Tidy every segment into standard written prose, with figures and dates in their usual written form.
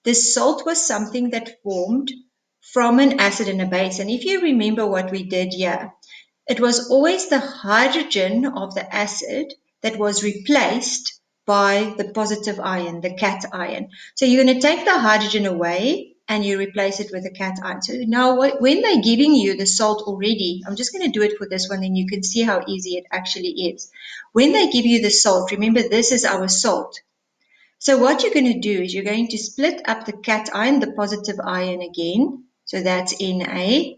the salt was something that formed from an acid and a base. And if you remember what we did here, it was always the hydrogen of the acid that was replaced by the positive ion, the cation. So you're going to take the hydrogen away and you replace it with a cation. So now when they're giving you the salt already, I'm just going to do it for this one, and you can see how easy it actually is. When they give you the salt, remember this is our salt. So what you're going to do is you're going to split up the cation, the positive ion again. So that's Na.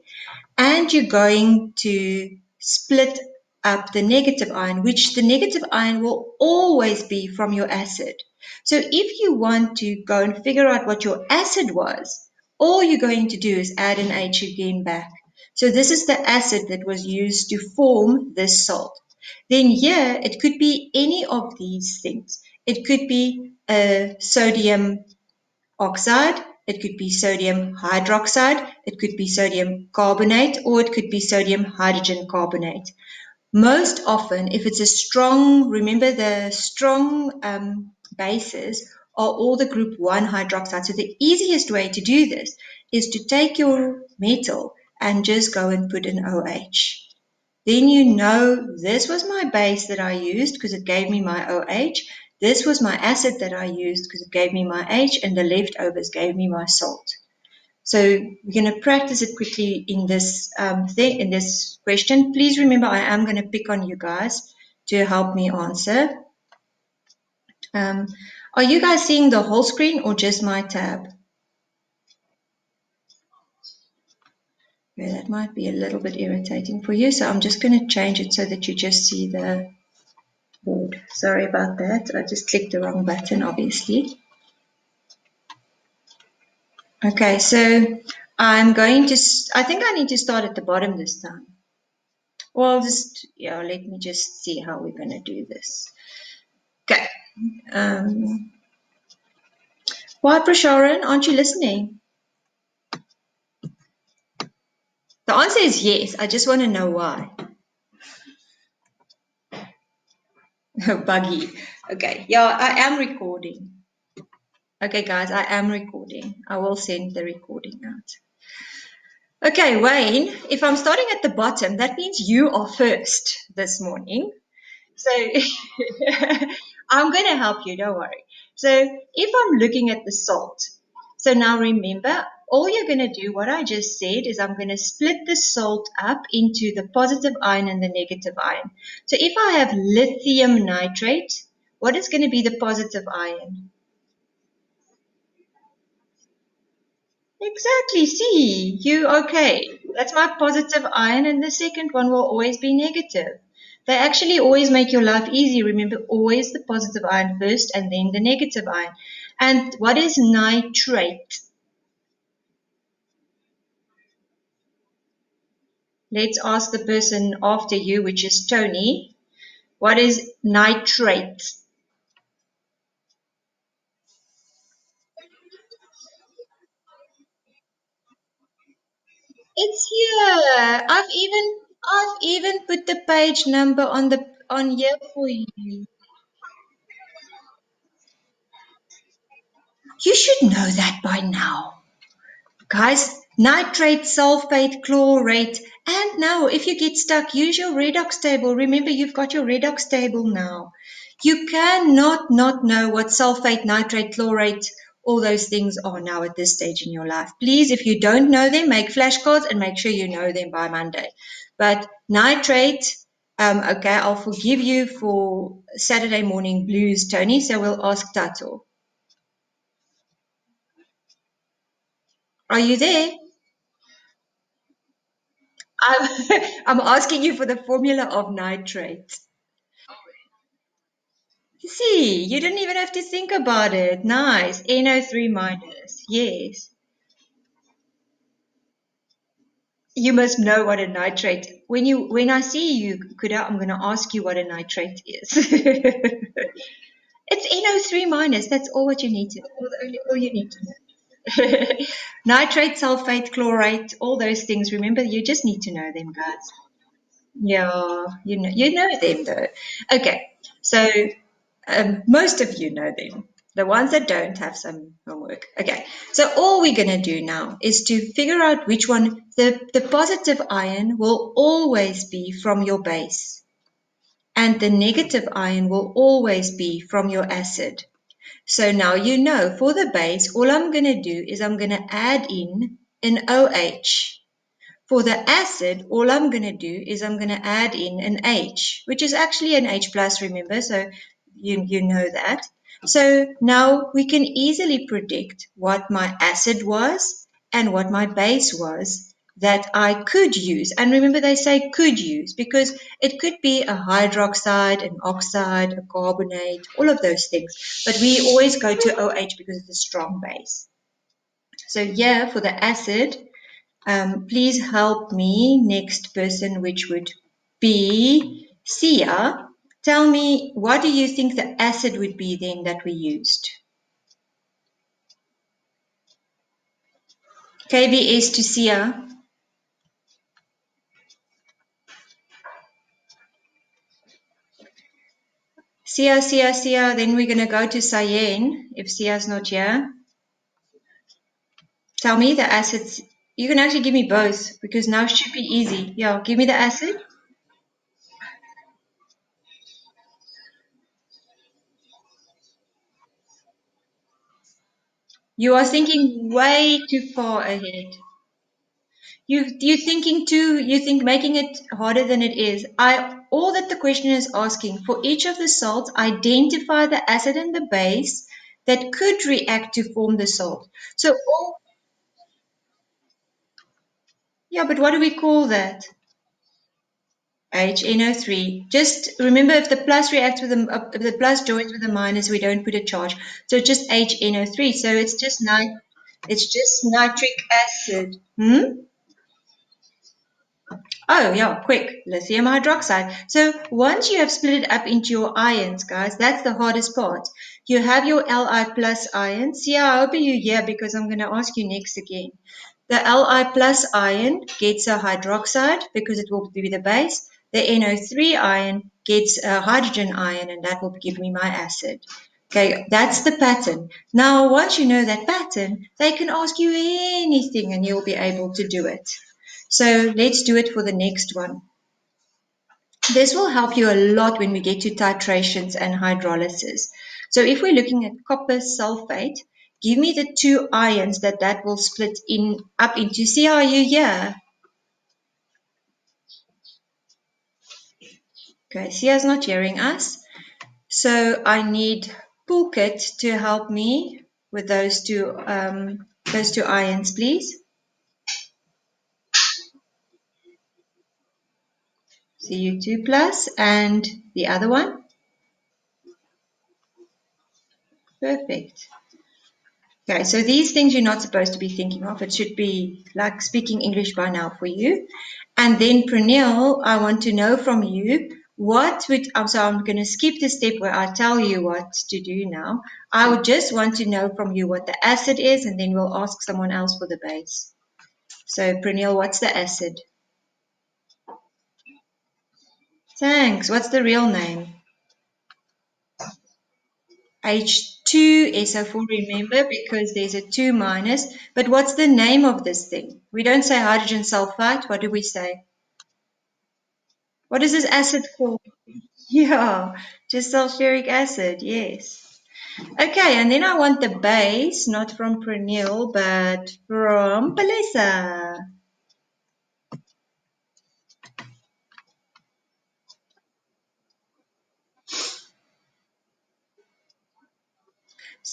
And you're going to split up the negative ion, which the negative ion will always be from your acid. So if you want to go and figure out what your acid was, all you're going to do is add an H again back. So this is the acid that was used to form this salt. Then here, it could be any of these things. It could be a sodium oxide, it could be sodium hydroxide, it could be sodium carbonate, or it could be sodium hydrogen carbonate. Most often, if it's a strong, remember the strong bases are all the group 1 hydroxide. So the easiest way to do this is to take your metal and just go and put an OH. Then you know this was my base that I used because it gave me my OH. This was my acid that I used because it gave me my H, and the leftovers gave me my salt. So we're going to practice it quickly in this in this question. Please remember, I am going to pick on you guys to help me answer. Are you guys seeing the whole screen or just my tab? Yeah, that might be a little bit irritating for you, so I'm just going to change it so that you just see the board. Sorry about that. I just clicked the wrong button, obviously. Okay, so I'm going to, I think I need to start at the bottom this time. Well, just, yeah, let me just see how we're going to do this. Okay. Why, Prasharan, aren't you listening? The answer is yes. I just want to know why. Buggy. Okay, yeah, I am recording. Okay, guys, I am recording. I will send the recording out. Okay, Wayne, if I'm starting at the bottom, that means you are first this morning. So I'm going to help you, don't worry. So if I'm looking at the salt, so now remember, all you're going to do, what I just said, is I'm going to split the salt up into the positive ion and the negative ion. So if I have lithium nitrate, what is going to be the positive ion? Exactly, see, okay. That's my positive ion, and the second one will always be negative. They actually always make your life easy. Remember, always the positive ion first and then the negative ion. And what is nitrate? Let's ask the person after you, which is Tony. What is nitrate? It's here. I've even put the page number on here for you. You should know that by now. Guys, nitrate, sulfate, chlorate, and now if you get stuck, use your redox table. Remember, you've got your redox table now. You cannot not know what sulfate, nitrate, chlorate, all those things are now at this stage in your life. Please, if you don't know them, make flashcards and make sure you know them by Monday. But nitrate, okay, I'll forgive you for Saturday morning blues, Tony, so we'll ask Tato. Are you there? I'm asking you for the formula of nitrate. See, you didn't even have to think about it. Nice. NO3 minus. Yes. You must know what a nitrate. When I see you, Kuda, I'm going to ask you what a nitrate is. It's NO3 minus. That's all what you need to. All you need to know. Nitrate, sulfate, chlorate, all those things. Remember, you just need to know them, guys. Yeah, you know them though. Okay, so most of you know them. The ones that don't have some homework. Okay, so all we're going to do now is to figure out which one, the positive ion will always be from your base, and the negative ion will always be from your acid. So now you know for the base, all I'm going to do is I'm going to add in an OH. For the acid, all I'm going to do is I'm going to add in an H, which is actually an H plus, remember, so you know that. So now we can easily predict what my acid was and what my base was that I could use. And remember they say could use because it could be a hydroxide, an oxide, a carbonate, all of those things. But we always go to OH because it's a strong base. So here for the acid, please help me, next person, which would be Sia. Tell me, what do you think the acid would be then that we used? KBS to Sia. Sia. Then we're going to go to Cyan, if Sia's not here. Tell me the acids. You can actually give me both, because now it should be easy. Yeah, give me the acid. You are thinking way too far ahead. You're thinking too, you think making it harder than it is. All that the question is asking, for each of the salts, identify the acid and the base that could react to form the salt. So all, yeah, but what do we call that? HNO3. Just remember, if the plus reacts with the, if the plus joins with the minus, we don't put a charge. So just HNO3. So it's just nitric acid. Oh, yeah, quick. Lithium hydroxide. So once you have split it up into your ions, guys, that's the hardest part. You have your Li plus ion. See, I hope you here because I'm going to ask you next again. The Li plus ion gets a hydroxide because it will be the base. The NO3 ion gets a hydrogen ion, and that will give me my acid. Okay, that's the pattern. Now, once you know that pattern, they can ask you anything and you'll be able to do it. So let's do it for the next one. This will help you a lot when we get to titrations and hydrolysis. So if we're looking at copper sulfate, give me the two ions that will split up into. See how you here? Okay, Sia's not hearing us. So I need Pulkit to help me with those two ions, please. Cu2 plus and the other one. Perfect. Okay, so these things you're not supposed to be thinking of. It should be like speaking English by now for you. And then Pranil, I want to know from you so I'm going to skip the step where I tell you what to do now. I would just want to know from you what the acid is, and then we'll ask someone else for the base. So Pranil, what's the acid? Thanks. What's the real name? H2SO4, remember, because there's a 2 minus. But what's the name of this thing? We don't say hydrogen sulfide. What do we say? What is this acid called? Yeah, just sulfuric acid, yes. Okay, and then I want the base, not from Pranil, but from Palesa.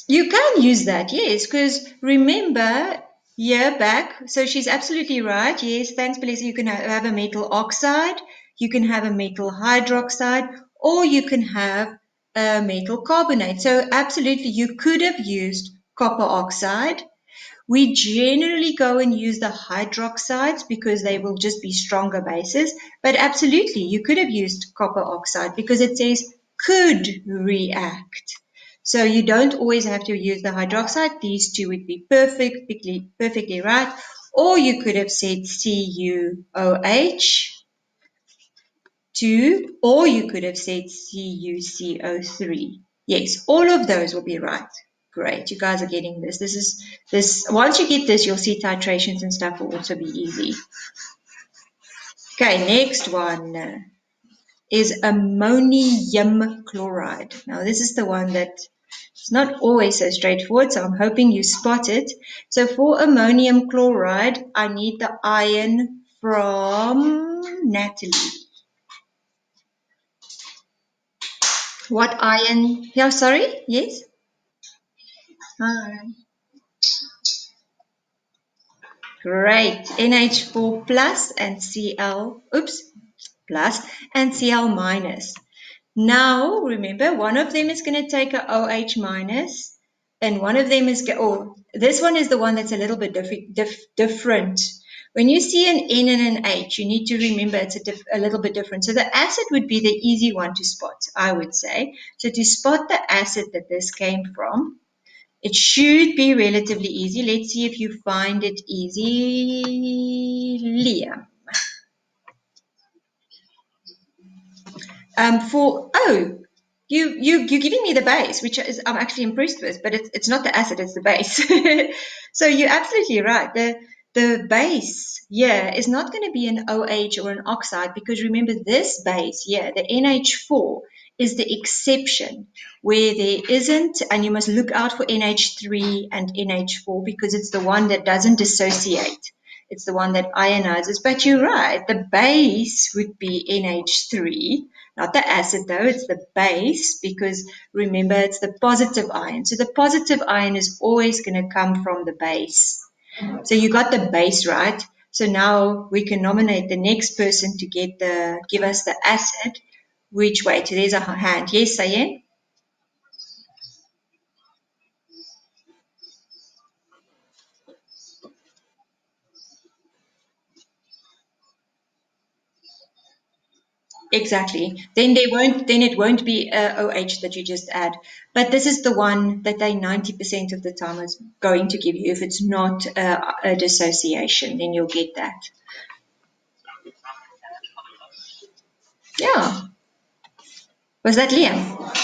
You can use that, yes, because remember, year back, so she's absolutely right. Yes, thanks, Palesa. You can have a metal oxide, you can have a metal hydroxide, or you can have a metal carbonate. So absolutely, you could have used copper oxide. We generally go and use the hydroxides because they will just be stronger bases. But absolutely, you could have used copper oxide because it says could react. So you don't always have to use the hydroxide. These two would be perfectly right. Or you could have said CuOH, 2, or you could have said CuCO3. Yes, all of those will be right. Great, you guys are getting this. This. Once you get this, you'll see titrations and stuff will also be easy. Okay, next one is ammonium chloride. Now, this is the one that it's not always so straightforward, so I'm hoping you spot it. So for ammonium chloride, I need the ion from Natalie. What ion? Yeah, sorry? Yes? Great. NH4 plus and Cl, plus and Cl minus. Now, remember, one of them is going to take a OH minus, and one of them is, this one is the one that's a little bit different. When you see an N and an H, you need to remember it's a little bit different. So the acid would be the easy one to spot, I would say. So to spot the acid that this came from, it should be relatively easy. Let's see if you find it easy. Liam. You're giving me the base, which is I'm actually impressed with, but it's not the acid, it's the base. So you're absolutely right. The base here is not going to be an OH or an oxide, because remember this base here, the NH4, is the exception where there isn't, and you must look out for NH3 and NH4 because it's the one that doesn't dissociate. It's the one that ionizes. But you're right, the base would be NH3. Not the acid though, it's the base, because remember it's the positive ion. So the positive ion is always going to come from the base. So you got the base right. So now we can nominate the next person to give us the acid. Which way? There's a hand. Yes, Sayen? Exactly. Then it won't be a OH that you just add. But this is the one that they 90% of the time is going to give you. If it's not a dissociation, then you'll get that. Yeah. Was that Liam?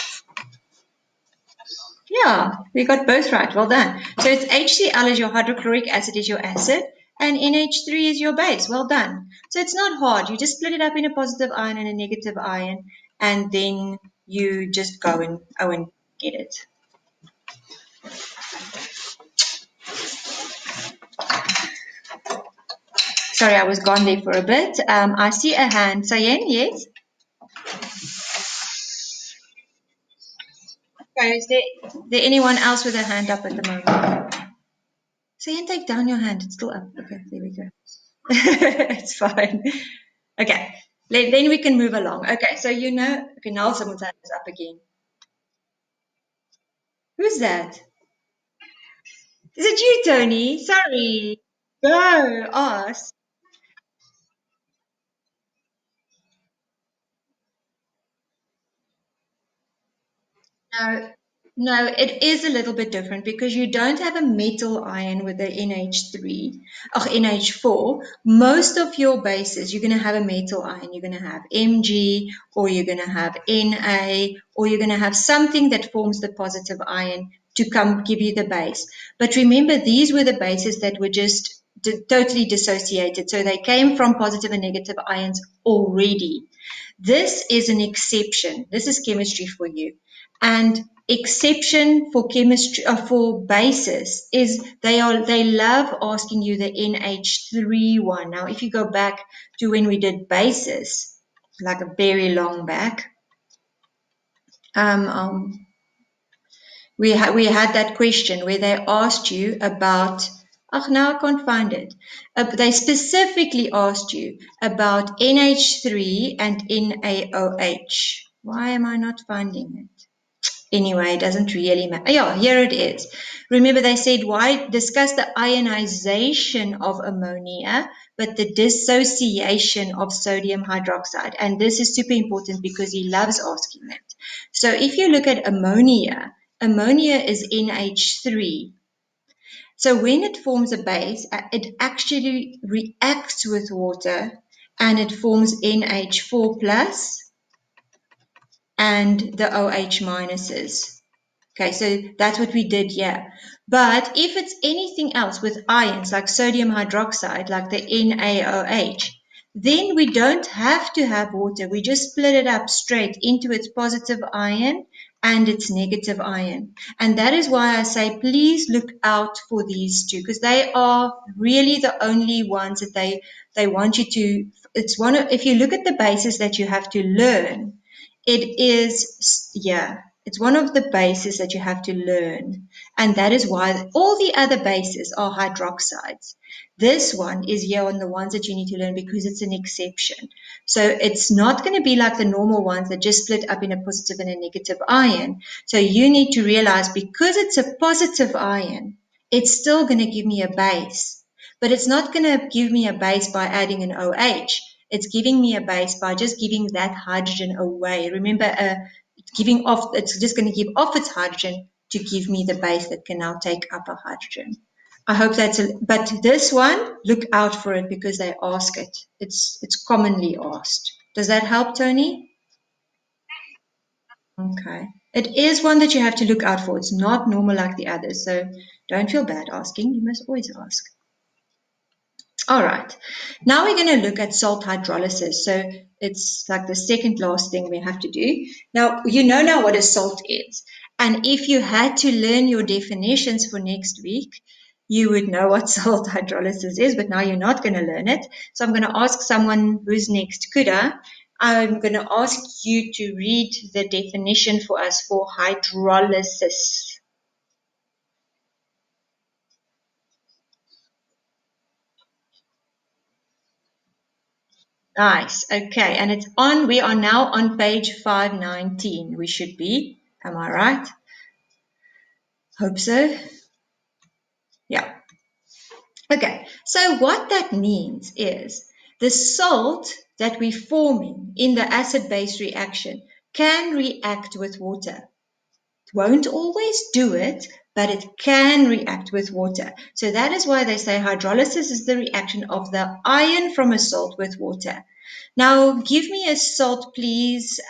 Yeah, we got both right. Well done. So it's HCl is your hydrochloric acid is your acid, and NH3 is your base. Well done. So it's not hard. You just split it up in a positive ion and a negative ion, and then you just go and get it. Sorry, I was gone there for a bit. I see a hand. Sayen, yes? Okay, is there anyone else with a hand up at the moment? Sayen, take down your hand. It's still up. Okay, there we go. It's fine. Okay, then we can move along. Okay, so okay, now someone's hand is up again. Who's that? Is it you, Tony? Sorry. Go, ask. No, no, it is a little bit different because you don't have a metal ion with the NH3 or NH4. Most of your bases, you're going to have a metal ion. You're going to have Mg, or you're going to have Na, or you're going to have something that forms the positive ion to come give you the base. But remember, these were the bases that were just totally dissociated. So they came from positive and negative ions already. This is an exception. This is chemistry for you. And exception for chemistry for bases is they love asking you the NH3 one. Now, if you go back to when we did bases, like a very long back, we had that question where they asked you about. Now I can't find it. They specifically asked you about NH3 and NaOH. Why am I not finding it? Anyway, it doesn't really matter. Yeah, here it is. Remember, they said why discuss the ionization of ammonia, but the dissociation of sodium hydroxide. And this is super important because he loves asking that. So if you look at ammonia, ammonia is NH3. So when it forms a base, it actually reacts with water and it forms NH4 plus and the OH minuses. Okay, so that's what we did here. But if it's anything else with ions, like sodium hydroxide, like the NaOH, then we don't have to have water. We just split it up straight into its positive ion and its negative ion. And that is why I say, please look out for these two, because they are really the only ones that they want you to, it's one of, if you look at the bases that you have to learn, it is, yeah, it's one of the bases that you have to learn. And that is why all the other bases are hydroxides. This one is here on the ones that you need to learn because it's an exception. So it's not going to be like the normal ones that just split up in a positive and a negative ion. So you need to realize, because it's a positive ion, it's still going to give me a base. But it's not going to give me a base by adding an OH. It's giving me a base by just giving that hydrogen away. Remember, giving off, it's just going to give off its hydrogen to give me the base that can now take up a hydrogen. I hope that's but this one, look out for it because they ask it. It's commonly asked. Does that help, Tony? Okay. It is one that you have to look out for. It's not normal like the others, so don't feel bad asking. You must always ask. All right. Now we're going to look at salt hydrolysis. So it's like the second last thing we have to do. Now, you know now what a salt is. And if you had to learn your definitions for next week, you would know what salt hydrolysis is, but now you're not going to learn it. So I'm going to ask someone who's next. Kuda, I'm going to ask you to read the definition for us for hydrolysis. Nice. Okay. And it's on, we are now on page 519. We should be. Am I right? Hope so. Yeah. Okay. So what that means is the salt that we're forming in the acid-base reaction can react with water. It won't always do it, but it can react with water. So that is why they say hydrolysis is the reaction of the ion from a salt with water. Now, give me a salt, please.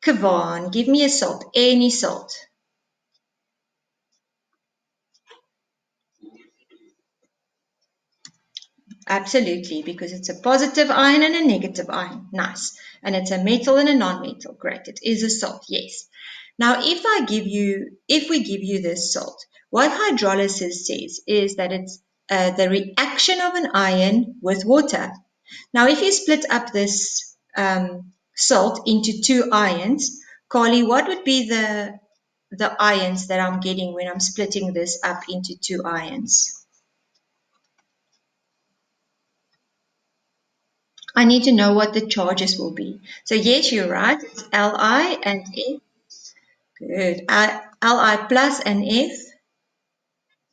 Kavan, give me a salt, any salt. Absolutely, because it's a positive ion and a negative ion. Nice. And it's a metal and a non-metal. Great. It is a salt, yes. Now, if we give you this salt, what hydrolysis says is that it's the reaction of an ion with water. Now, if you split up this salt into two ions, Carly, what would be the ions that I'm getting when I'm splitting this up into two ions? I need to know what the charges will be. So yes, you're right. It's Li and F. Good. Li plus and F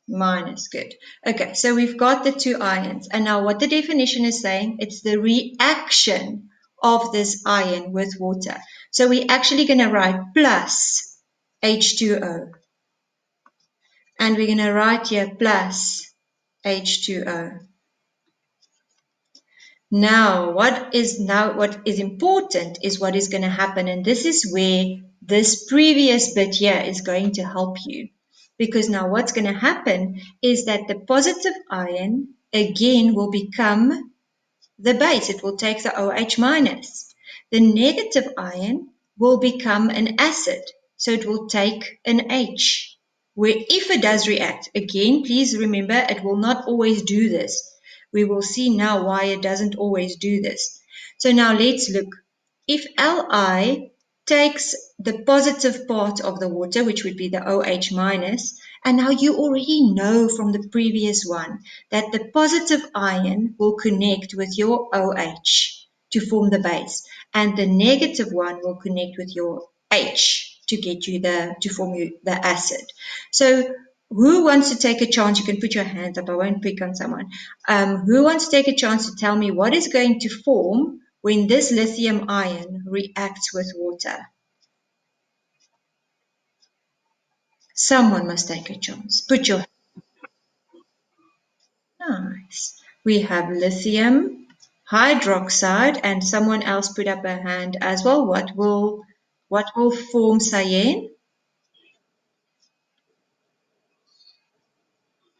minus. Good. Okay, so we've got the two ions. And now what the definition is saying, it's the reaction of this ion with water. So we're actually going to write plus H2O. And we're going to write here plus H2O. Now, what is important is what is going to happen. And this is where this previous bit here is going to help you. Because now what's going to happen is that the positive ion again will become the base. It will take the OH minus. The negative ion will become an acid. So it will take an H. Where if it does react, again, please remember it will not always do this. We will see now why it doesn't always do this. So now let's look. If Li takes the positive part of the water, which would be the OH minus, and now you already know from the previous one that the positive ion will connect with your OH to form the base, and the negative one will connect with your H to get you to form you the acid. So who wants to take a chance? You can put your hands up. I won't pick on someone. Who wants to take a chance to tell me what is going to form when this lithium ion reacts with water? Someone must take a chance. Put your Nice. We have lithium hydroxide, and someone else put up a hand as well. What will form, Sayen?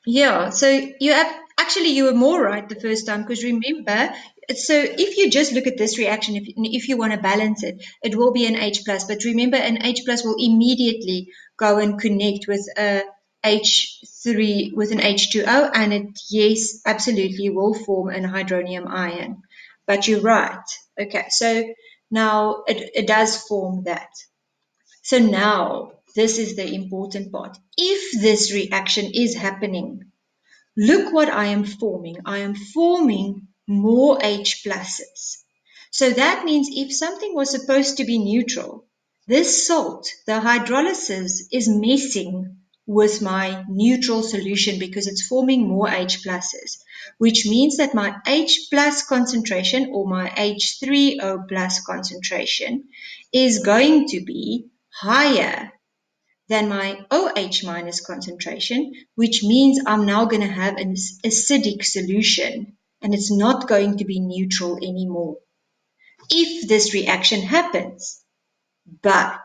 Yeah, so you were more right the first time because remember, so if you just look at this reaction, if you want to balance it, it will be an H plus. But remember, an H plus will immediately go and connect with a H3 with an H2O, and it yes, absolutely will form an hydronium ion. But you're right. Okay, so now it does form that. So now this is the important part. If this reaction is happening, look what I am forming. I am forming more H pluses. So that means if something was supposed to be neutral, this salt, the hydrolysis, is messing with my neutral solution because it's forming more H pluses, which means that my H plus concentration or my H3O plus concentration is going to be higher than my OH minus concentration, which means I'm now going to have an acidic solution and it's not going to be neutral anymore if this reaction happens. But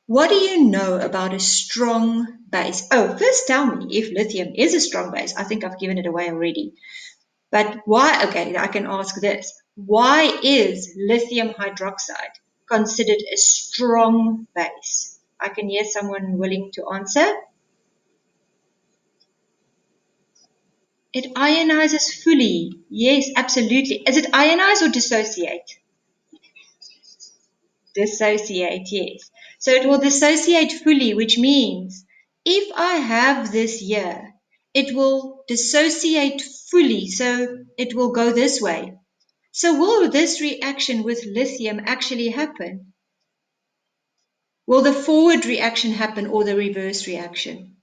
what do you know about a strong base? Oh, first tell me if lithium is a strong base. I think I've given it away already. But why? Okay, I can ask this. Why is lithium hydroxide considered a strong base? I can hear someone willing to answer. It ionizes fully. Yes, absolutely. Is it ionize or dissociate? Dissociate, yes. So it will dissociate fully, which means if I have this here, it will dissociate fully. So it will go this way. So will this reaction with lithium actually happen? Will the forward reaction happen or the reverse reaction?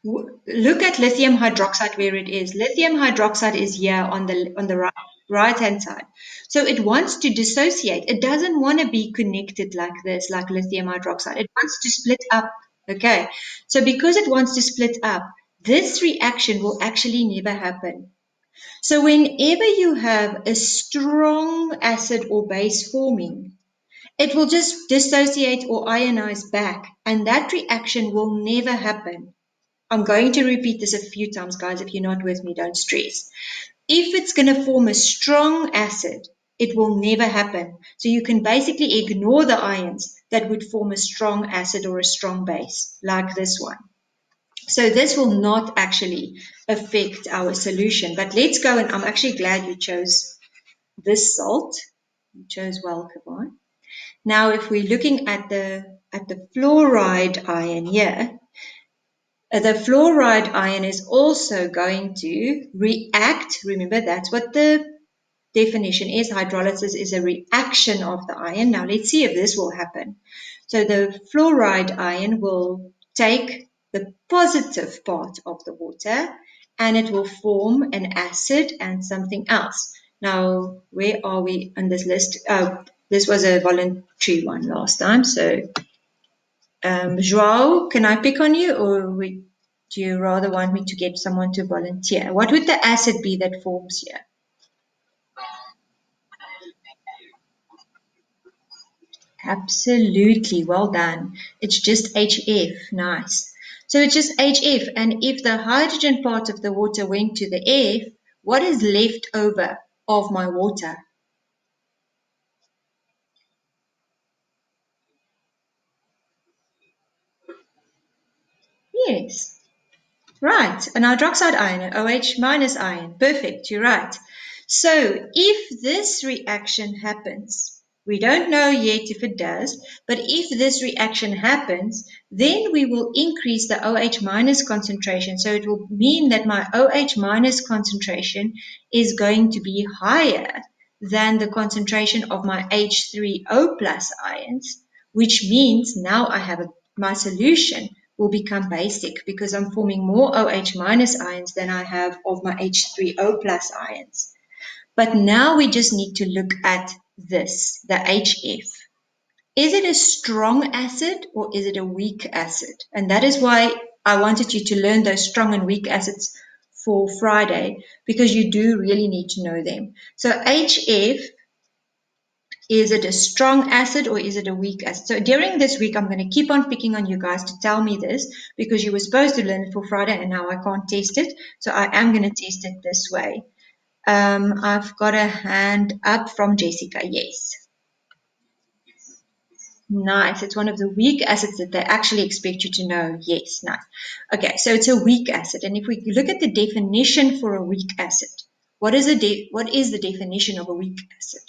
Look at lithium hydroxide where it is. Lithium hydroxide is here on the right hand side. So it wants to dissociate. It doesn't want to be connected like this, like lithium hydroxide. It wants to split up. Okay. So because it wants to split up, this reaction will actually never happen. So whenever you have a strong acid or base forming, it will just dissociate or ionize back, and that reaction will never happen. I'm going to repeat this a few times, guys. If you're not with me, don't stress. If it's going to form a strong acid, it will never happen. So you can basically ignore the ions that would form a strong acid or a strong base, like this one. So this will not actually affect our solution. But let's go, and I'm actually glad you chose this salt. You chose well, Kavan. Now, if we're looking at the fluoride ion here, the fluoride ion is also going to react. Remember, that's what the definition is. Hydrolysis is a reaction of the ion. Now, let's see if this will happen. So the fluoride ion will take the positive part of the water and it will form an acid and something else. Now, where are we on this list? Oh, this was a voluntary one last time. So Joao, can I pick on you, or do you rather want me to get someone to volunteer? What would the acid be that forms here? Absolutely, well done. It's just HF, nice. So it's just HF, and if the hydrogen part of the water went to the F, what is left over of my water? Yes, right, an hydroxide ion, an OH minus ion. Perfect, you're right. So if this reaction happens, we don't know yet if it does, but if this reaction happens, then we will increase the OH minus concentration. So it will mean that my OH minus concentration is going to be higher than the concentration of my H3O plus ions, which means now my solution will become basic because I'm forming more OH minus ions than I have of my H3O plus ions. But now we just need to look at this, the HF. Is it a strong acid or is it a weak acid? And that is why I wanted you to learn those strong and weak acids for Friday, because you do really need to know them. So HF Is it a strong acid or is it a weak acid? So during this week, I'm going to keep on picking on you guys to tell me this because you were supposed to learn it for Friday and now I can't test it. So I am going to test it this way. I've got a hand up from Jessica. Yes. Nice. It's one of the weak acids that they actually expect you to know. Yes, nice. Okay, so it's a weak acid. And if we look at the definition for a weak acid, what is the definition of a weak acid?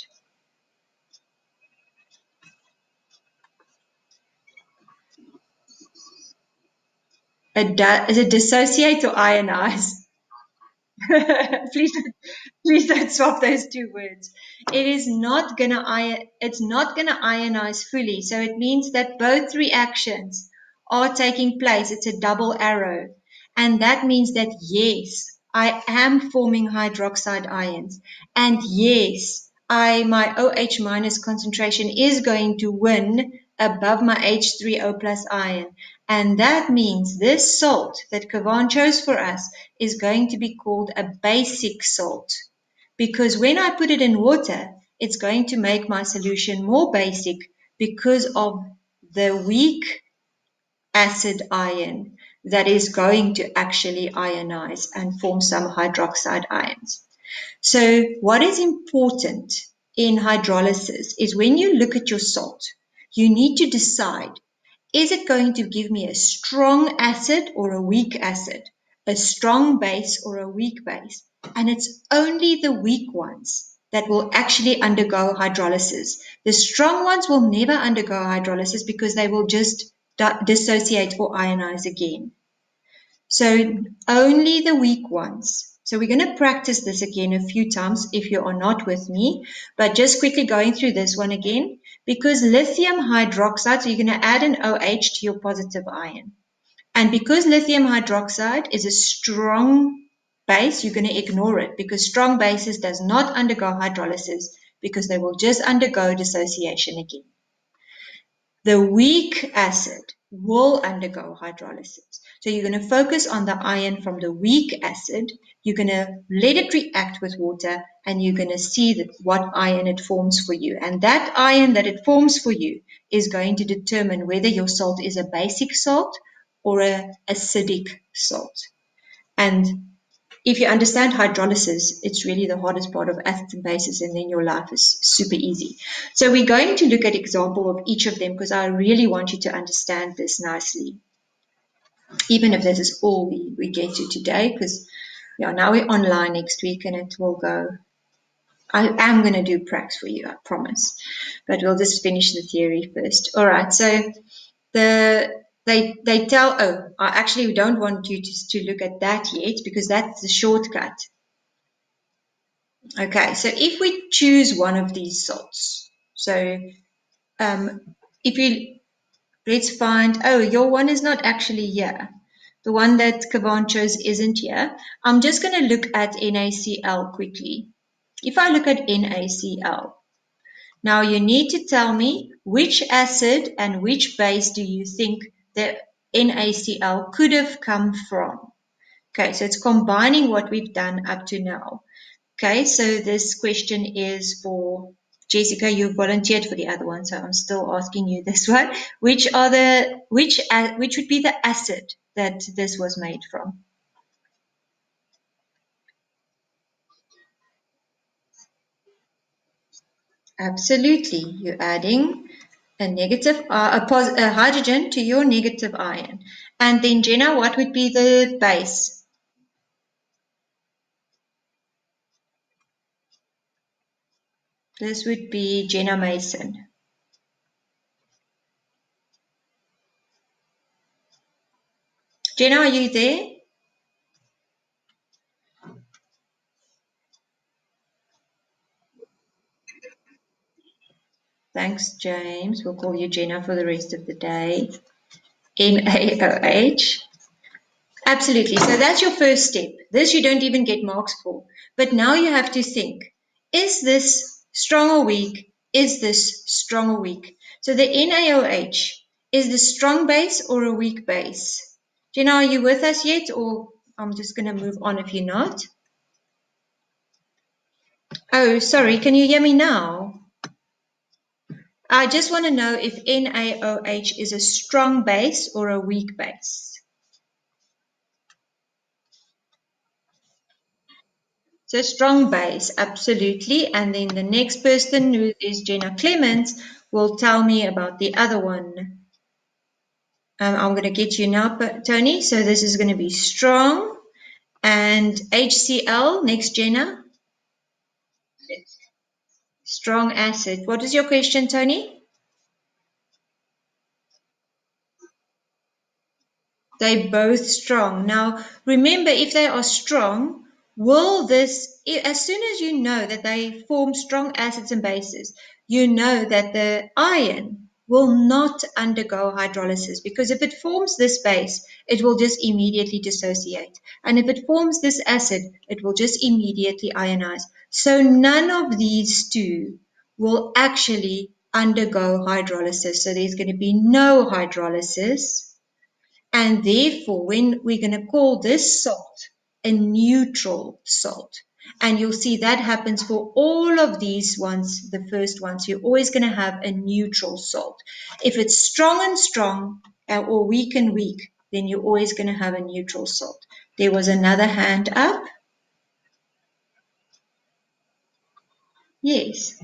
Is it dissociate or ionize? please, please don't swap those two words. It's not gonna ionize fully. So it means that both reactions are taking place. It's a double arrow. And that means that yes, I am forming hydroxide ions. And yes, my OH minus concentration is going to win above my H3O plus ion. And that means this salt that Kavan chose for us is going to be called a basic salt. Because when I put it in water, it's going to make my solution more basic because of the weak acid ion that is going to actually ionize and form some hydroxide ions. So what is important in hydrolysis is when you look at your salt, you need to decide, is it going to give me a strong acid or a weak acid, a strong base or a weak base? And it's only the weak ones that will actually undergo hydrolysis. The strong ones will never undergo hydrolysis because they will just dissociate or ionize again. So only the weak ones. So we're going to practice this again a few times if you are not with me, but just quickly going through this one again, because lithium hydroxide, so you're going to add an OH to your positive ion. And because lithium hydroxide is a strong base, you're going to ignore it because strong bases does not undergo hydrolysis because they will just undergo dissociation again. The weak acid will undergo hydrolysis. So you're going to focus on the ion from the weak acid. You're going to let it react with water and you're going to see what ion it forms for you. And that ion that it forms for you is going to determine whether your salt is a basic salt or an acidic salt. And if you understand hydrolysis, it's really the hardest part of acids and bases, and then your life is super easy. So we're going to look at example of each of them because I really want you to understand this nicely, even if this is all we get to today, because now we're online next week and it will go. I am going to do pracs for you, I promise, but we'll just finish the theory first. All right, so they tell, I actually don't want you to look at that yet because that's the shortcut. Okay, so if we choose one of these salts, so let's find, your one is not actually here. The one that Kavan chose isn't here. I'm just going to look at NaCl quickly. If I look at NaCl, now you need to tell me which acid and which base do you think the NaCl could have come from. Okay, so it's combining what we've done up to now. Okay, so this question is for Jessica. You volunteered for the other one, so I'm still asking you this one. Which would be the acid that this was made from? Absolutely, you're adding a hydrogen to your negative ion. And then Jenna, what would be the base? This would be Jenna Mason. Jenna, are you there? Thanks, James. We'll call you Jenna for the rest of the day. NaOH. Absolutely. So that's your first step. This you don't even get marks for. But now you have to think, is this strong or weak? Is this strong or weak? So the NaOH, is the strong base or a weak base? Jenna, are you with us yet? Or I'm just going to move on if you're not. Oh, sorry. Can you hear me now? I just want to know if NaOH is a strong base or a weak base. So strong base, absolutely. And then the next person, who is Jenna Clements, will tell me about the other one. I'm going to get you now, Tony. So this is going to be strong. And HCl, next, Jenna. Strong acid. What is your question, Tony? They're both strong. Now, remember, if they are strong, as soon as you know that they form strong acids and bases, you know that the ion will not undergo hydrolysis, because if it forms this base, it will just immediately dissociate. And if it forms this acid, it will just immediately ionize. So none of these two will actually undergo hydrolysis. So there's going to be no hydrolysis. And therefore, when we're going to call this salt a neutral salt, and you'll see that happens for all of these ones, the first ones, you're always going to have a neutral salt. If it's strong and strong or weak and weak, then you're always going to have a neutral salt. There was another hand up. Yes.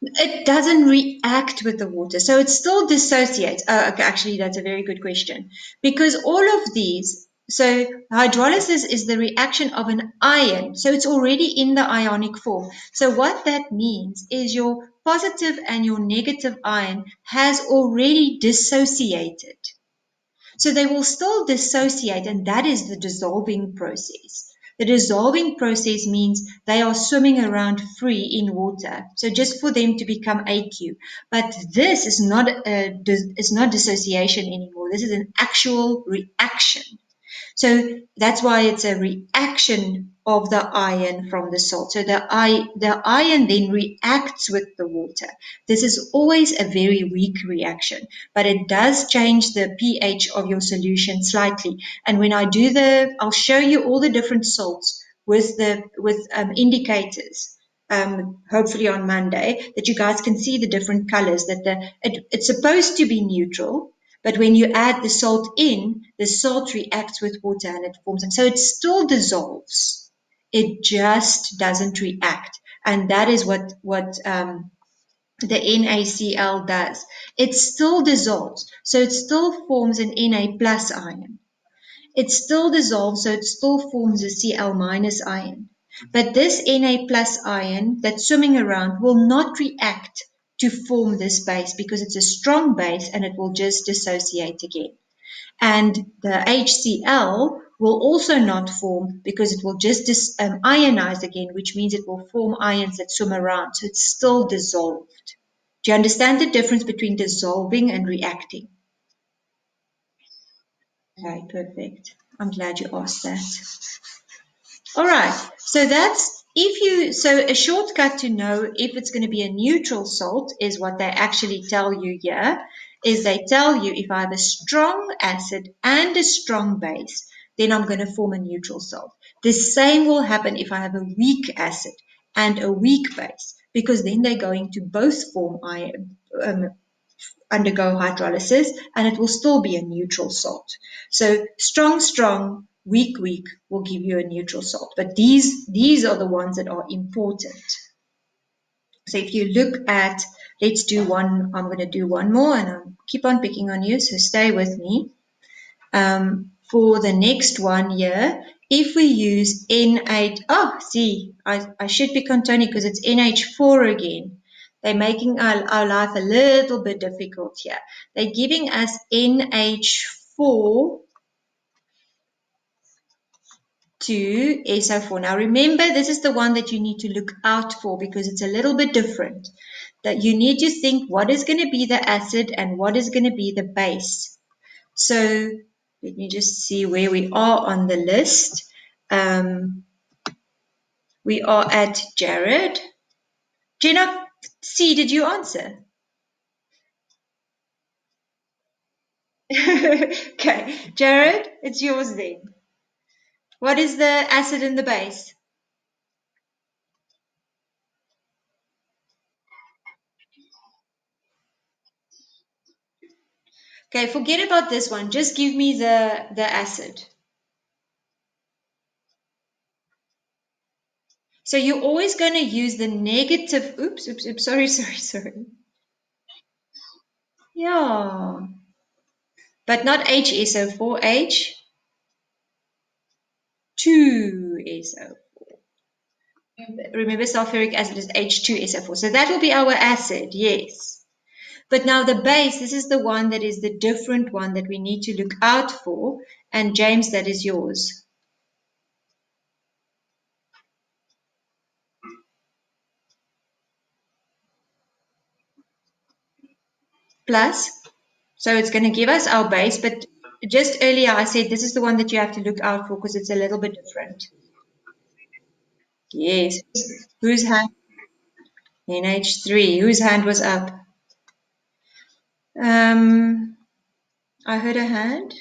It doesn't react with the water, so it still dissociates. Okay, actually, that's a very good question, because all of these, so hydrolysis is the reaction of an ion, so it's already in the ionic form. So what that means is your positive and your negative ion has already dissociated. So they will still dissociate, and that is the dissolving process. The dissolving process means they are swimming around free in water. So just for them to become aqueous. But this is not dissociation anymore. This is an actual reaction. So that's why it's a reaction of the ion from the salt. So the ion then reacts with the water. This is always a very weak reaction, but it does change the pH of your solution slightly. And when I do I'll show you all the different salts with indicators. Hopefully on Monday, that you guys can see the different colors, that it's supposed to be neutral, but when you add the salt in, the salt reacts with water and it forms. And so it still dissolves. It just doesn't react. And that is what the NaCl does. It still dissolves. So it still forms an Na plus ion. It still dissolves, so it still forms a Cl minus ion. But this Na plus ion that's swimming around will not react to form this base, because it's a strong base and it will just dissociate again. And the HCl will also not form, because it will just ionize again, which means it will form ions that swim around. So it's still dissolved. Do you understand the difference between dissolving and reacting? Okay, perfect. I'm glad you asked that. All right, so so a shortcut to know if it's going to be a neutral salt is what they actually tell you here, is they tell you if I have a strong acid and a strong base, then I'm going to form a neutral salt. The same will happen if I have a weak acid and a weak base, because then they're going to both form undergo hydrolysis, and it will still be a neutral salt. So strong, strong, weak, weak will give you a neutral salt. But these are the ones that are important. So if you look at, let's do one, I'm going to do one more, and I'll keep on picking on you, so stay with me. For the next one here, if we use N8, I should pick on Tony because it's NH4 again. They're making our life a little bit difficult here. They're giving us NH4 to SO4. Now remember, this is the one that you need to look out for, because it's a little bit different. That you need to think what is going to be the acid and what is going to be the base. So let me just see where we are on the list. We are at Jared. Jenna, C, did you answer? Okay, Jared, it's yours then. What is the acid and the base? Okay, forget about this one. Just give me the acid. So you're always going to use the negative. Oops. Sorry. Yeah, but not HSO4, H2SO. Remember, sulfuric acid is H2SO4. So that will be our acid, yes. But now the base, this is the one that is the different one that we need to look out for. And James, that is yours. Plus, so it's going to give us our base, but just earlier I said this is the one that you have to look out for because it's a little bit different. Yes. Whose hand? NH3. Whose hand was up? I heard a hand.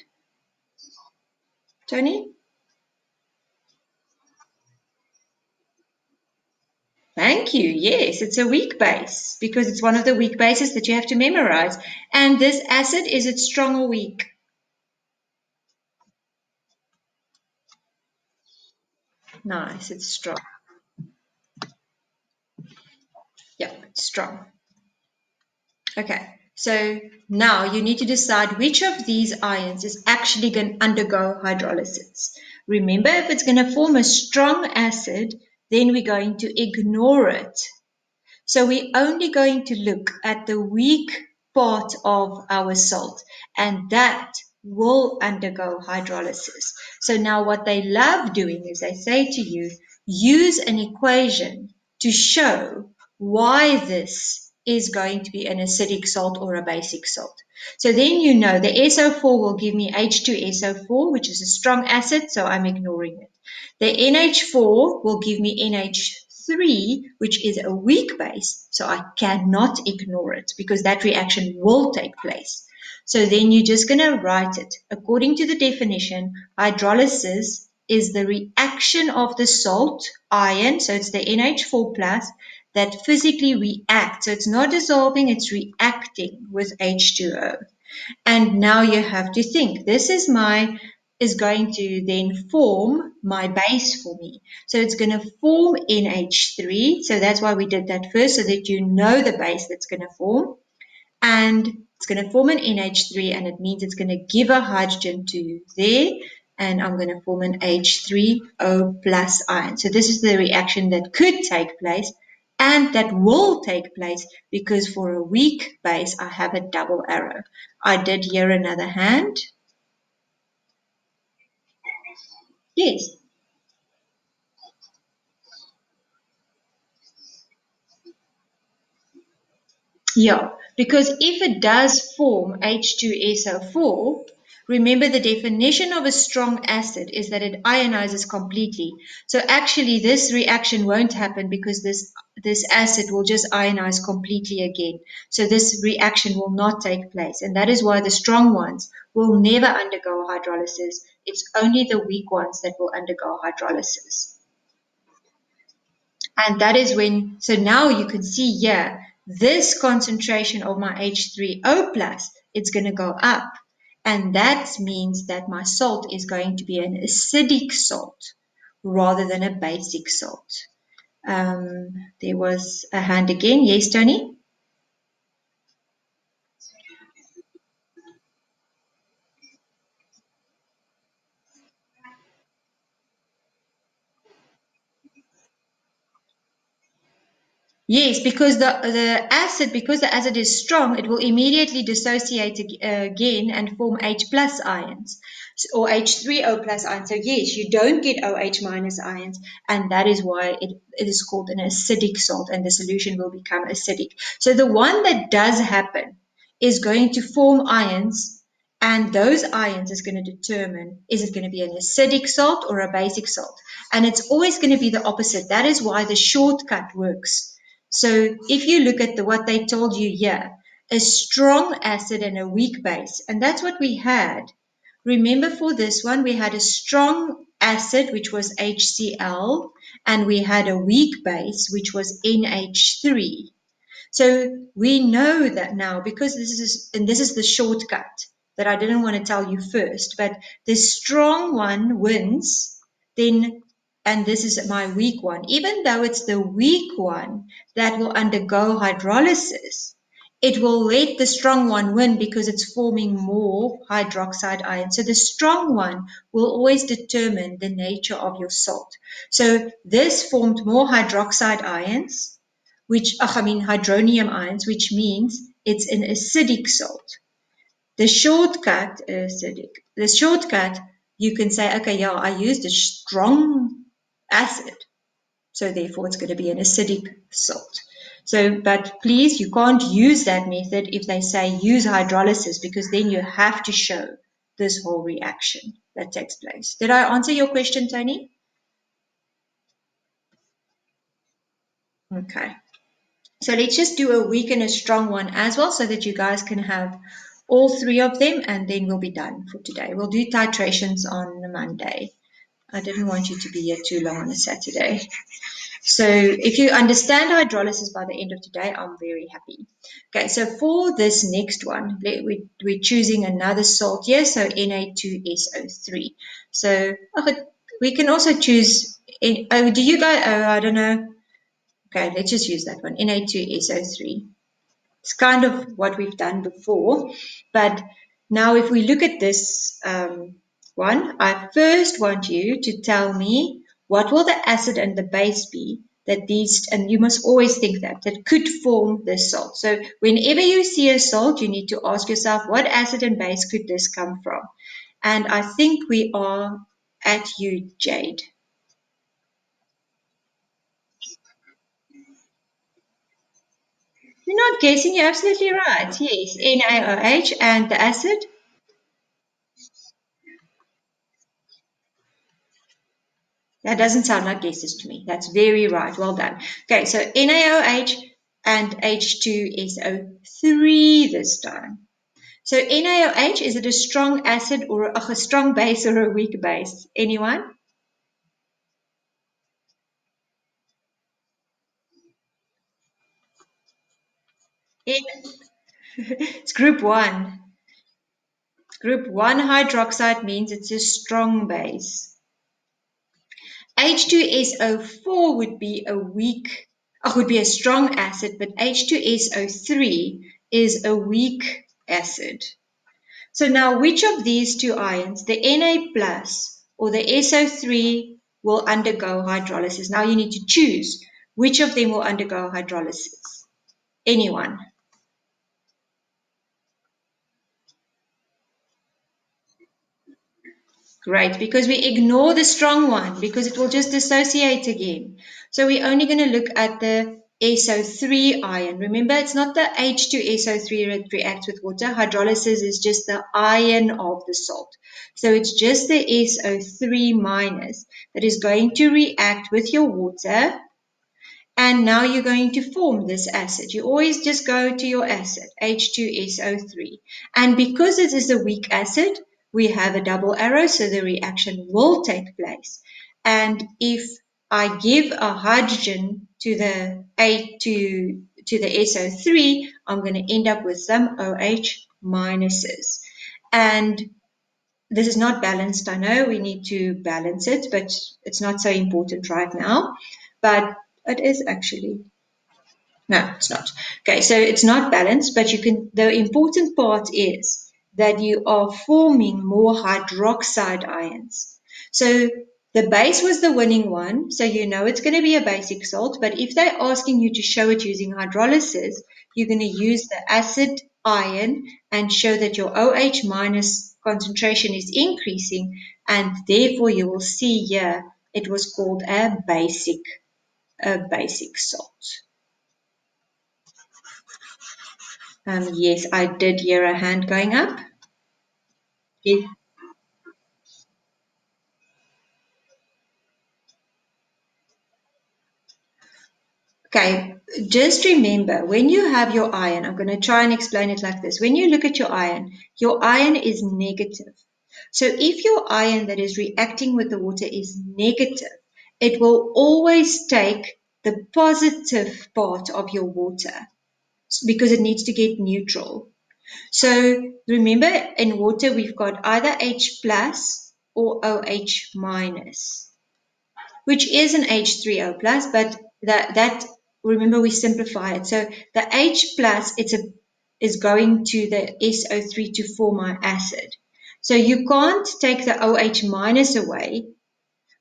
Tony? Thank you. Yes, it's a weak base because it's one of the weak bases that you have to memorize. And this acid, is it strong or weak? Nice, it's strong. Yeah, it's strong. Okay, so now you need to decide which of these ions is actually going to undergo hydrolysis. Remember, if it's going to form a strong acid, then we're going to ignore it. So we're only going to look at the weak part of our salt, and that will undergo hydrolysis. So now what they love doing is they say to you, use an equation to show why this is going to be an acidic salt or a basic salt. So then you know the SO4 will give me H2SO4, which is a strong acid, so I'm ignoring it. The NH4 will give me NH3, which is a weak base, so I cannot ignore it because that reaction will take place. So then you're just going to write it. According to the definition, hydrolysis is the reaction of the salt ion, so it's the NH4 plus, that physically reacts. So it's not dissolving, it's reacting with H2O. And now you have to think, this is going to then form my base for me. So it's going to form NH3. So that's why we did that first, so that you know the base that's going to form. And it's going to form an NH3, and it means it's going to give a hydrogen to there, and I'm going to form an H3O plus ion. So this is the reaction that could take place and that will take place because for a weak base, I have a double arrow. I did hear another hand. Yes. Yeah, because if it does form H2SO4, remember the definition of a strong acid is that it ionizes completely. So actually this reaction won't happen because this acid will just ionize completely again. So this reaction will not take place. And that is why the strong ones will never undergo hydrolysis. It's only the weak ones that will undergo hydrolysis. And that is when, so now you can see here, this concentration of my H3O plus, it's going to go up. And that means that my salt is going to be an acidic salt rather than a basic salt. There was a hand again. Yes, Tony? Yes, because the acid is strong, it will immediately dissociate again and form H plus ions or H3O plus ions. So yes, you don't get OH minus ions, and that is why it is called an acidic salt, and the solution will become acidic. So the one that does happen is going to form ions, and those ions is going to determine, is it going to be an acidic salt or a basic salt? And it's always going to be the opposite. That is why the shortcut works. So if you look at what they told you here, a strong acid and a weak base. And that's what we had. Remember, for this one, we had a strong acid, which was HCl, and we had a weak base, which was NH3. So we know that now, because this is the shortcut that I didn't want to tell you first, but the strong one wins, then, and this is my weak one. Even though it's the weak one that will undergo hydrolysis, it will let the strong one win because it's forming more hydroxide ions. So the strong one will always determine the nature of your salt. So this formed more hydroxide ions, hydronium ions, which means it's an acidic salt. The shortcut, you can say, okay, yeah, I used a strong acid, so therefore it's going to be an acidic salt. So, but please, you can't use that method if they say use hydrolysis, because then you have to show this whole reaction that takes place. Did I answer your question, Tony? Okay. So let's just do a weak and a strong one as well, so that you guys can have all three of them, and then we'll be done for today. We'll do titrations on Monday. I didn't want you to be here too long on a Saturday. So if you understand hydrolysis by the end of today, I'm very happy. Okay, so for this next one, we're choosing another salt here, so Na2SO3. So we can also choose, do you guys, I don't know. Okay, let's just use that one, Na2SO3. It's kind of what we've done before, but now if we look at this one, I first want you to tell me what will the acid and the base be that these, and you must always think that could form this salt. So whenever you see a salt, you need to ask yourself, what acid and base could this come from? And I think we are at you, Jade. You're not guessing, you're absolutely right. Yes, NaOH, and the acid? That doesn't sound like guesses to me. That's very right. Well done. Okay, so NaOH and H2SO3 this time. So NaOH, is it a strong acid or a strong base or a weak base? Anyone? It's group 1. Group 1 hydroxide means it's a strong base. H2SO4 would be would be a strong acid, but H2SO3 is a weak acid. So now, which of these two ions, the Na plus or the SO3, will undergo hydrolysis? Now you need to choose which of them will undergo hydrolysis. Anyone? Great, because we ignore the strong one because it will just dissociate again. So we're only going to look at the SO3 ion. Remember, it's not the H2SO3 that reacts with water. Hydrolysis is just the ion of the salt. So it's just the SO3 minus that is going to react with your water, and now you're going to form this acid. You always just go to your acid, H2SO3. And because it is a weak acid, we have a double arrow, so the reaction will take place. And if I give a hydrogen to the SO3, I'm going to end up with some OH minuses. And this is not balanced. I know we need to balance it, but it's not so important right now. But it is actually. No, it's not. Okay, so it's not balanced, but the important part is that you are forming more hydroxide ions. So the base was the winning one, so you know it's going to be a basic salt, but if they're asking you to show it using hydrolysis, you're going to use the acid ion and show that your OH minus concentration is increasing, and therefore you will see here it was called a basic salt. Yes, I did hear a hand going up. Yes. Okay, just remember when you have your ion, I'm going to try and explain it like this. When you look at your ion is negative. So if your ion that is reacting with the water is negative, it will always take the positive part of your water because it needs to get neutral. So remember in water we've got either H plus or OH minus, which is an H3O plus, but that remember we simplify it. So the H plus is going to the SO3 to form our acid. So you can't take the OH minus away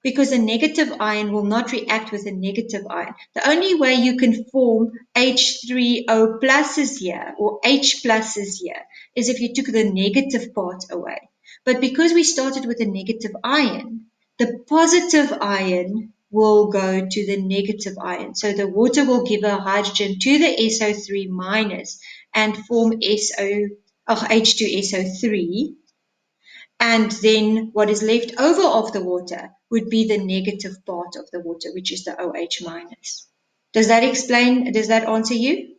because a negative ion will not react with a negative ion. The only way you can form H3O pluses here or H pluses here is if you took the negative part away. But because we started with a negative ion, the positive ion will go to the negative ion. So the water will give a hydrogen to the SO3 minus and form H2SO3. And then what is left over of the water would be the negative part of the water, which is the OH minus. Does that explain, does that answer you?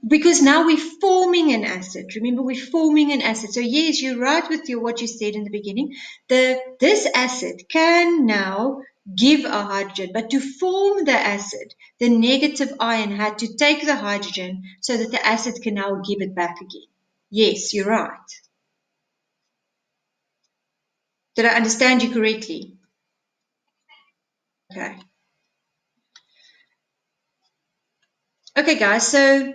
Because now we're forming an acid. Remember, we're forming an acid. So yes, you're right with what you said in the beginning. This acid can now give a hydrogen, but to form the acid, the negative ion had to take the hydrogen so that the acid can now give it back again. Yes, you're right. Did I understand you correctly? Okay. Okay, guys, so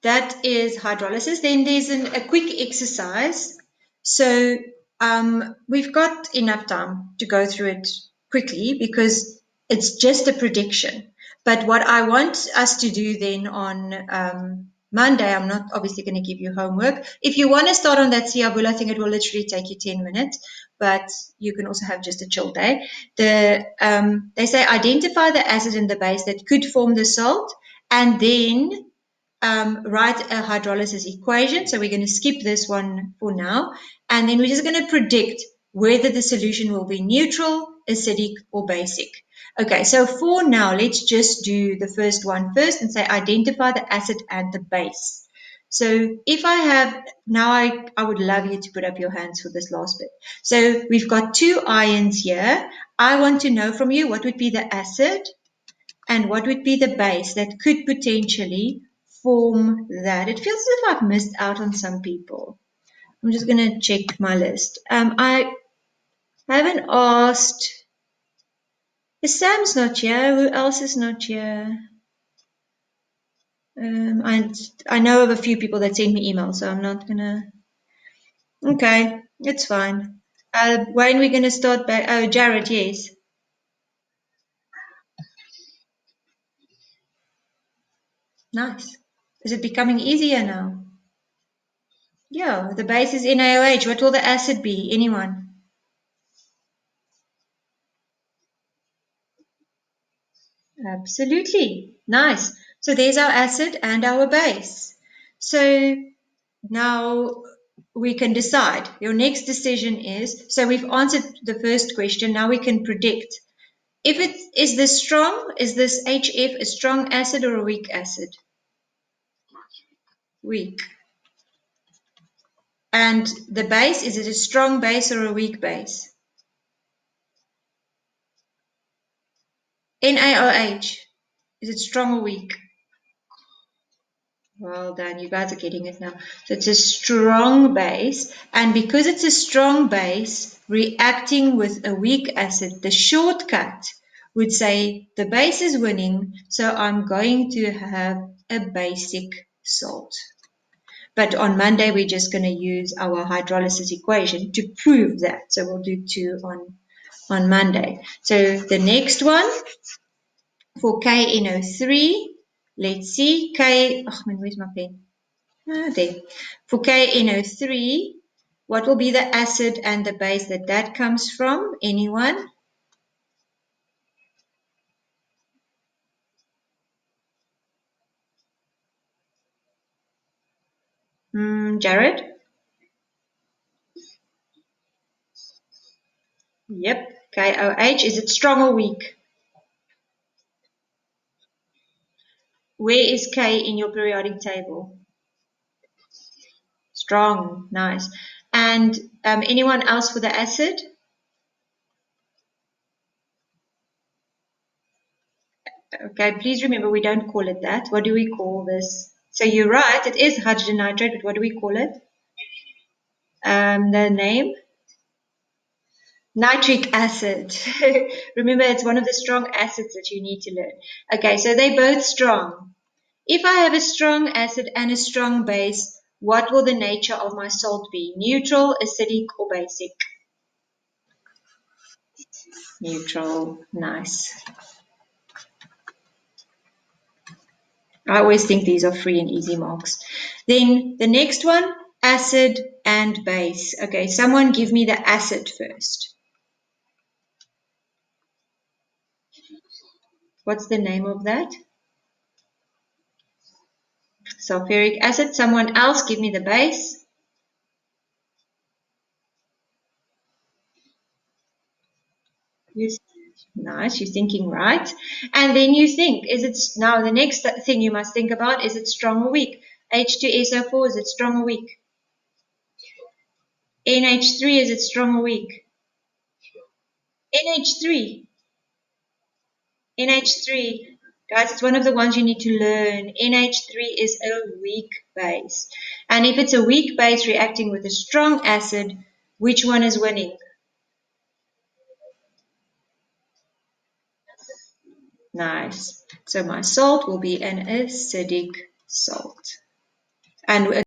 that is hydrolysis. Then there's a quick exercise. So we've got enough time to go through it quickly because it's just a prediction. But what I want us to do then on Monday, I'm not obviously going to give you homework. If you want to start on that Siabula, I think it will literally take you 10 minutes, but you can also have just a chill day. They say identify the acid and the base that could form the salt and then write a hydrolysis equation. So we're going to skip this one for now. And then we're just going to predict whether the solution will be neutral, acidic, or basic. Okay, so for now, let's just do the first one first and say identify the acid and the base. So if I have, now I would love you to put up your hands for this last bit. So we've got two ions here. I want to know from you what would be the acid and what would be the base that could potentially form that. It feels as if I've missed out on some people. I'm just going to check my list. I haven't asked. Sam's not here. Who else is not here? I know of a few people that sent me emails, so I'm not going to. Okay, it's fine. When are we going to start back? Oh, Jared, yes. Nice. Is it becoming easier now? Yeah, the base is NaOH. What will the acid be? Anyone? Absolutely. Nice. So there's our acid and our base. So now we can decide. Your next decision is, so we've answered the first question. Now we can predict. If it is this strong, is this HF a strong acid or a weak acid? Weak. And the base, is it a strong base or a weak base? NaOH. Is it strong or weak? Well done, you guys are getting it now. So it's a strong base, and because it's a strong base reacting with a weak acid, the shortcut would say the base is winning, so I'm going to have a basic salt. But on Monday, we're just going to use our hydrolysis equation to prove that. So we'll do 2 on Monday. So the next one for KNO3, let's see, where's my pen? There. For KNO3, what will be the acid and the base that comes from? Anyone? Jared? Yep. KOH. Is it strong or weak? Where is K in your periodic table? Strong. Nice. And anyone else for the acid? Okay, please remember we don't call it that. What do we call this? So you're right, it is hydrogen nitrate, but what do we call it? The name? Nitric acid. Remember, it's one of the strong acids that you need to learn. Okay, so they're both strong. If I have a strong acid and a strong base, what will the nature of my salt be? Neutral, acidic, or basic? Neutral. Nice. I always think these are free and easy marks. Then the next one, acid and base. Okay, someone give me the acid first. What's the name of that? Sulfuric acid. Someone else give me the base. Nice, you're thinking right. And then you think, is it now the next thing you must think about, is it strong or weak? H2SO4, is it strong or weak? NH3, is it strong or weak? NH3. NH3. Guys, it's one of the ones you need to learn. NH3 is a weak base. And if it's a weak base reacting with a strong acid, which one is winning? Nice. So my salt will be an acidic salt. And